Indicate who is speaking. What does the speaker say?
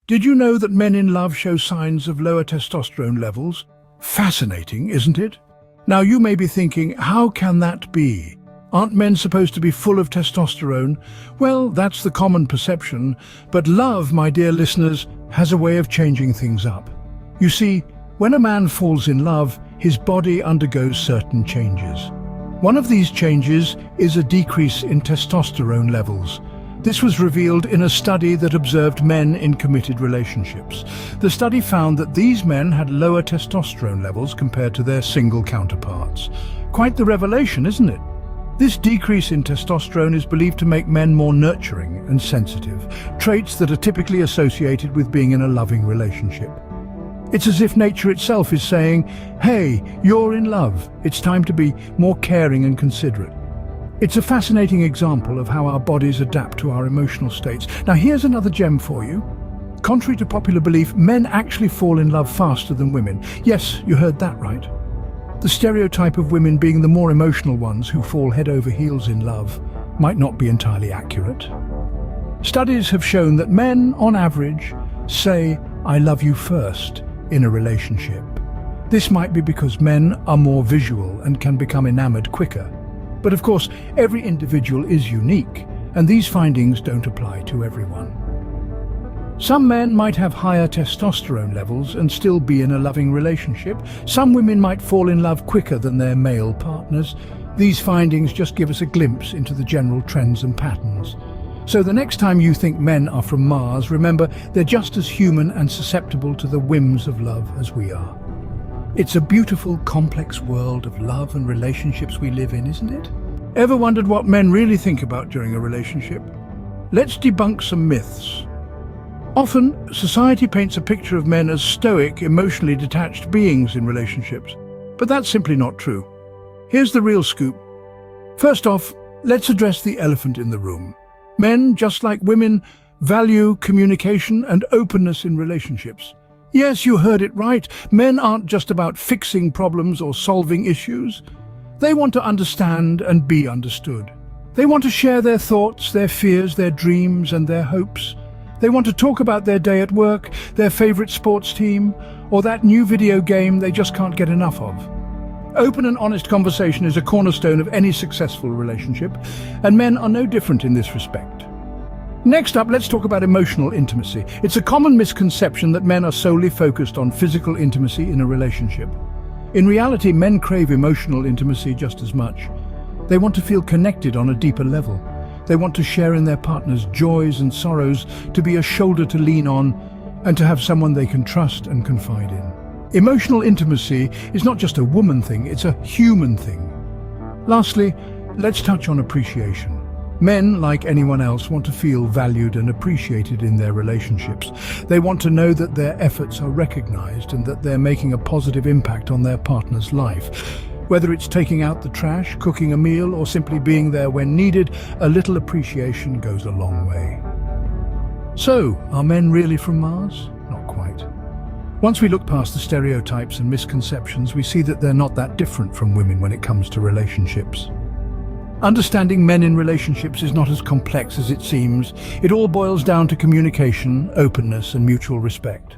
Speaker 1: Did you know that men in love show signs of lower testosterone levels? Fascinating, isn't it? Now you may be thinking, how can that be? Aren't men supposed to be full of testosterone? Well, that's the common perception, but love, my dear listeners, has a way of changing things up. You see, when a man falls in love, his body undergoes certain changes. One of these changes is a decrease in testosterone levels. This was revealed in a study that observed men in committed relationships. The study found that these men had lower testosterone levels compared to their single counterparts. Quite the revelation, isn't it? This decrease in testosterone is believed to make men more nurturing and sensitive, traits that are typically associated with being in a loving relationship. It's as if nature itself is saying, hey, you're in love. It's time to be more caring and considerate. It's a fascinating example of how our bodies adapt to our emotional states. Now here's another gem for you. Contrary to popular belief, men actually fall in love faster than women. Yes, you heard that right. The stereotype of women being the more emotional ones who fall head over heels in love might not be entirely accurate. Studies have shown that men, on average, say, I love you first in a relationship. This might be because men are more visual and can become enamored quicker. But of course, every individual is unique, and these findings don't apply to everyone. Some men might have higher testosterone levels and still be in a loving relationship. Some women might fall in love quicker than their male partners. These findings just give us a glimpse into the general trends and patterns. So the next time you think men are from Mars, remember they're just as human and susceptible to the whims of love as we are. It's a beautiful, complex world of love and relationships we live in, isn't it? Ever wondered what men really think about during a relationship? Let's debunk some myths. Often, society paints a picture of men as stoic, emotionally detached beings in relationships. But that's simply not true. Here's the real scoop. First off, let's address the elephant in the room. Men, just like women, value communication and openness in relationships. Yes, you heard it right. Men aren't just about fixing problems or solving issues. They want to understand and be understood. They want to share their thoughts, their fears, their dreams, and their hopes. They want to talk about their day at work, their favorite sports team, or that new video game they just can't get enough of. Open and honest conversation is a cornerstone of any successful relationship, and men are no different in this respect. Next up, let's talk about emotional intimacy. It's a common misconception that men are solely focused on physical intimacy in a relationship. In reality, men crave emotional intimacy just as much. They want to feel connected on a deeper level. They want to share in their partner's joys and sorrows, to be a shoulder to lean on, and to have someone they can trust and confide in. Emotional intimacy is not just a woman thing, it's a human thing. Lastly, let's touch on appreciation. Men, like anyone else, want to feel valued and appreciated in their relationships. They want to know that their efforts are recognized and that they're making a positive impact on their partner's life. Whether it's taking out the trash, cooking a meal, or simply being there when needed, a little appreciation goes a long way. So, are men really from Mars? Not quite. Once we look past the stereotypes and misconceptions, we see that they're not that different from women when it comes to relationships. Understanding men in relationships is not as complex as it seems. It all boils down to communication, openness, and mutual respect.